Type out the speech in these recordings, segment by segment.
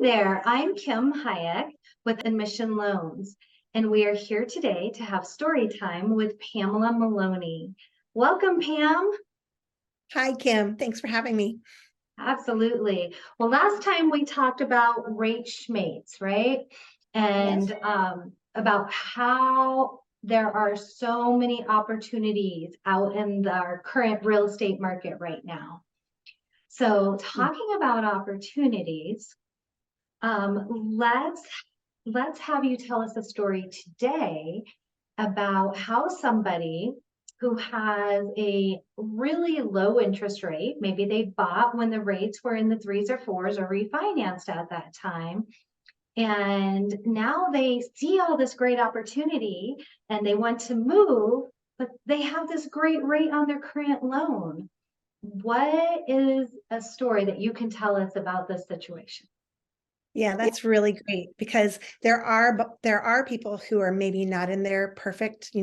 there, I'm Kim Hayek with Admission Loans, and we are here today to have story time with Pamela Maloney. Welcome, Pam. Hi, Kim. Thanks for having me. Absolutely. Well, last time we talked about rate schmates, right? Yes. And about how there are so many opportunities out in our current real estate market right now. So, talking about opportunities, let's have you tell us a story today about how somebody who has a really low interest rate, maybe they bought when the rates were in the threes or fours or refinanced at that time, and now they see all this great opportunity and they want to move, but they have this great rate on their current loan. What is a story that you can tell us about this situation? Yeah, that's really great because there are people who are maybe not in their perfect,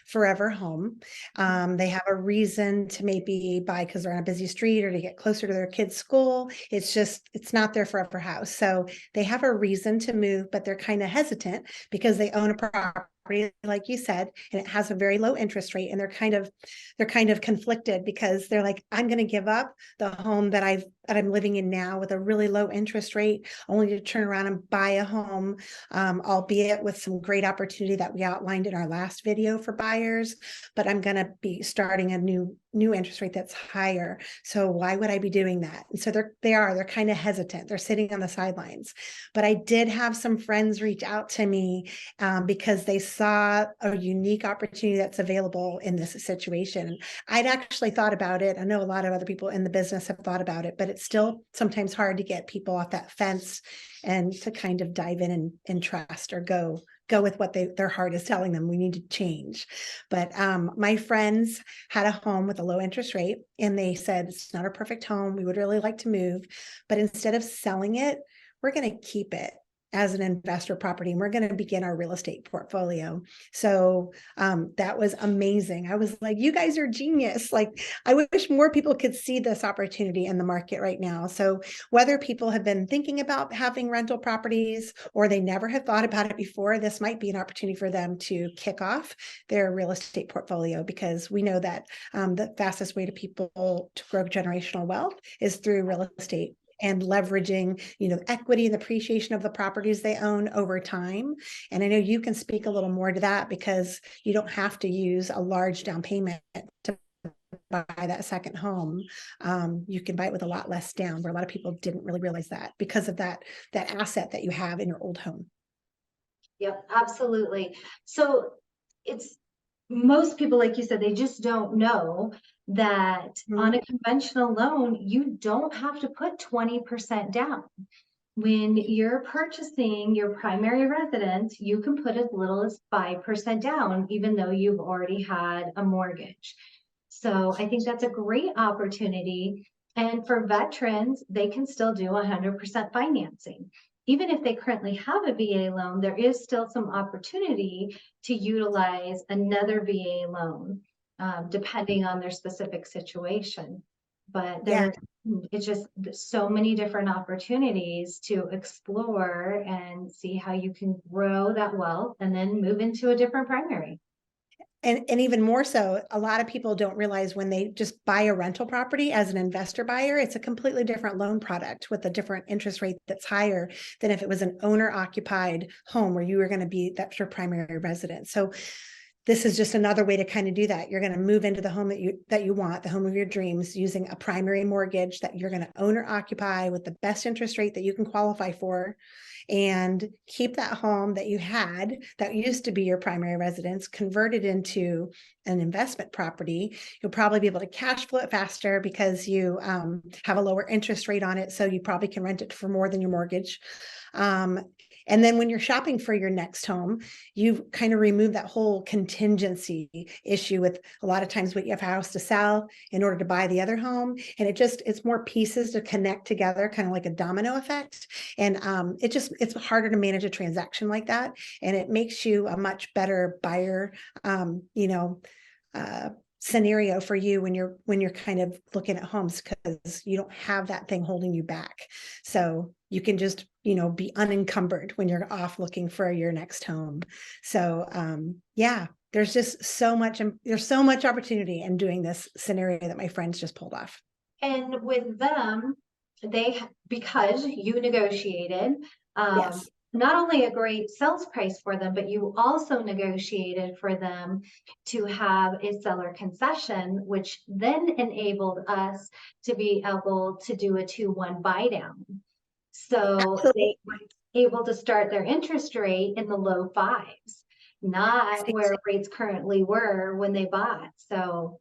forever home. They have a reason to maybe buy because they're on a busy street or to get closer to their kids' school. It's not their forever house. So they have a reason to move, but they're kind of hesitant because they own a property, like you said, and it has a very low interest rate, and they're kind of conflicted because they're like, I'm going to give up the home that I'm living in now with a really low interest rate, only to turn around and buy a home, albeit with some great opportunity that we outlined in our last video for buyers. But I'm going to be starting a new interest rate that's higher. So why would I be doing that? And so they're kind of hesitant. They're sitting on the sidelines. But I did have some friends reach out to me because they saw a unique opportunity that's available in this situation. I'd actually thought about it. I know a lot of other people in the business have thought about it, but it's still sometimes hard to get people off that fence and to kind of dive in and trust or go with what their heart is telling them we need to change. But my friends had a home with a low interest rate, and they said, it's not a perfect home. We would really like to move, but instead of selling it, we're going to keep it as an investor property, and we're going to begin our real estate portfolio. So that was amazing. I was like, you guys are genius. Like, I wish more people could see this opportunity in the market right now. So whether people have been thinking about having rental properties or they never had thought about it before, this might be an opportunity for them to kick off their real estate portfolio, because we know that the fastest way to people to grow generational wealth is through real estate and leveraging, equity and appreciation of the properties they own over time. And I know you can speak a little more to that because you don't have to use a large down payment to buy that second home. You can buy it with a lot less down, where a lot of people didn't really realize that because of that asset that you have in your old home. Yep, absolutely. So it's most people, like you said, they just don't know that on a conventional loan, you don't have to put 20% down. When you're purchasing your primary residence, you can put as little as 5% down, even though you've already had a mortgage. So I think that's a great opportunity. And for veterans, they can still do 100% financing. Even if they currently have a VA loan, there is still some opportunity to utilize another VA loan, depending on their specific situation. But Yeah. it's just so many different opportunities to explore and see how you can grow that wealth and then move into a different primary. And even more so, a lot of people don't realize when they just buy a rental property as an investor buyer, it's a completely different loan product with a different interest rate that's higher than if it was an owner occupied home where you were going to be, that's your primary residence. So this is just another way to kind of do that. You're going to move into the home that you want, the home of your dreams, using a primary mortgage that you're going to own or occupy with the best interest rate that you can qualify for, and keep that home that you had that used to be your primary residence, convert it into an investment property. You'll probably be able to cash flow it faster because you have a lower interest rate on it. So you probably can rent it for more than your mortgage. And then when you're shopping for your next home, you kind of remove that whole contingency issue with a lot of times what you have a house to sell in order to buy the other home. And it's more pieces to connect together, kind of like a domino effect. And it's harder to manage a transaction like that. And it makes you a much better buyer, scenario for you when you're kind of looking at homes, because you don't have that thing holding you back. So you can just, be unencumbered when you're off looking for your next home. So yeah, there's just there's so much opportunity in doing this scenario that my friends just pulled off. And with them, because you negotiated, Yes. not only a great sales price for them, but you also negotiated for them to have a seller concession, which then enabled us to be able to do a 2-1 buy down. So they were able to start their interest rate in the low 5s, not where rates currently were when they bought. So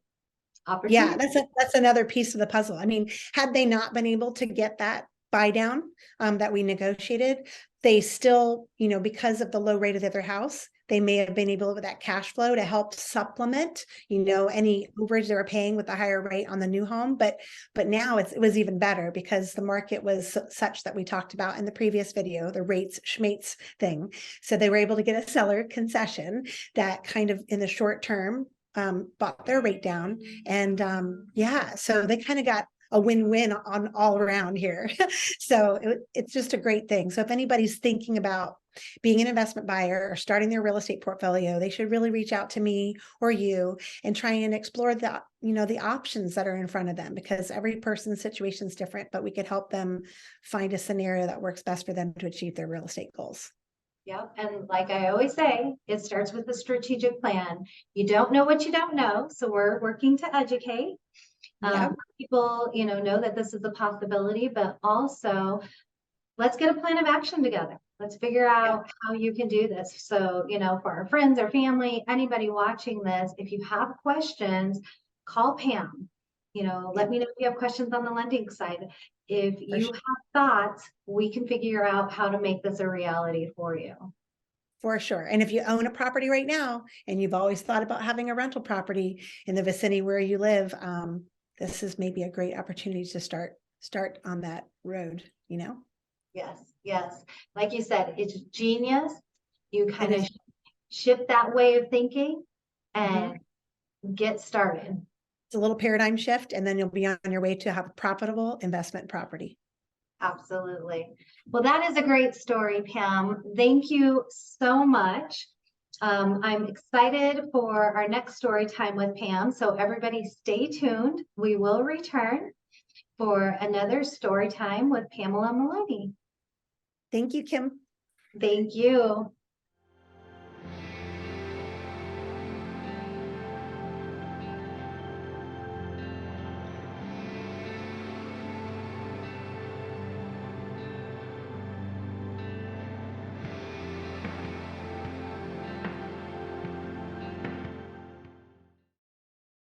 Yeah, opportunity. that's another piece of the puzzle. I mean, had they not been able to get that buy down that we negotiated, they still, because of the low rate of their house, they may have been able with that cash flow to help supplement, any overage they were paying with the higher rate on the new home. But now it was even better because the market was such that we talked about in the previous video, the rates schmates thing. So they were able to get a seller concession that kind of in the short term bought their rate down. And yeah, so they kind of got a win-win on all around here. So it's just a great thing. So if anybody's thinking about being an investment buyer or starting their real estate portfolio, they should really reach out to me or you and try and explore the options that are in front of them, because every person's situation is different, but we could help them find a scenario that works best for them to achieve their real estate goals. Yep. And like I always say, it starts with a strategic plan. You don't know what you don't know. So we're working to educate. Yep. People, know that this is a possibility, but also let's get a plan of action together. Let's figure out how you can do this. So, for our friends or family, anybody watching this, if you have questions, call Pam. Let me know if you have questions on the lending side. If you have thoughts, we can figure out how to make this a reality for you. For sure. And if you own a property right now and you've always thought about having a rental property in the vicinity where you live, this is maybe a great opportunity to start on that road, Yes, yes. Like you said, it's genius. You kind of shift that way of thinking and get started. It's a little paradigm shift, and then you'll be on your way to have a profitable investment property. Absolutely. Well, that is a great story, Pam. Thank you so much. I'm excited for our next story time with Pam. So everybody stay tuned. We will return for another story time with Pamela Maloney. Thank you, Kim. Thank you.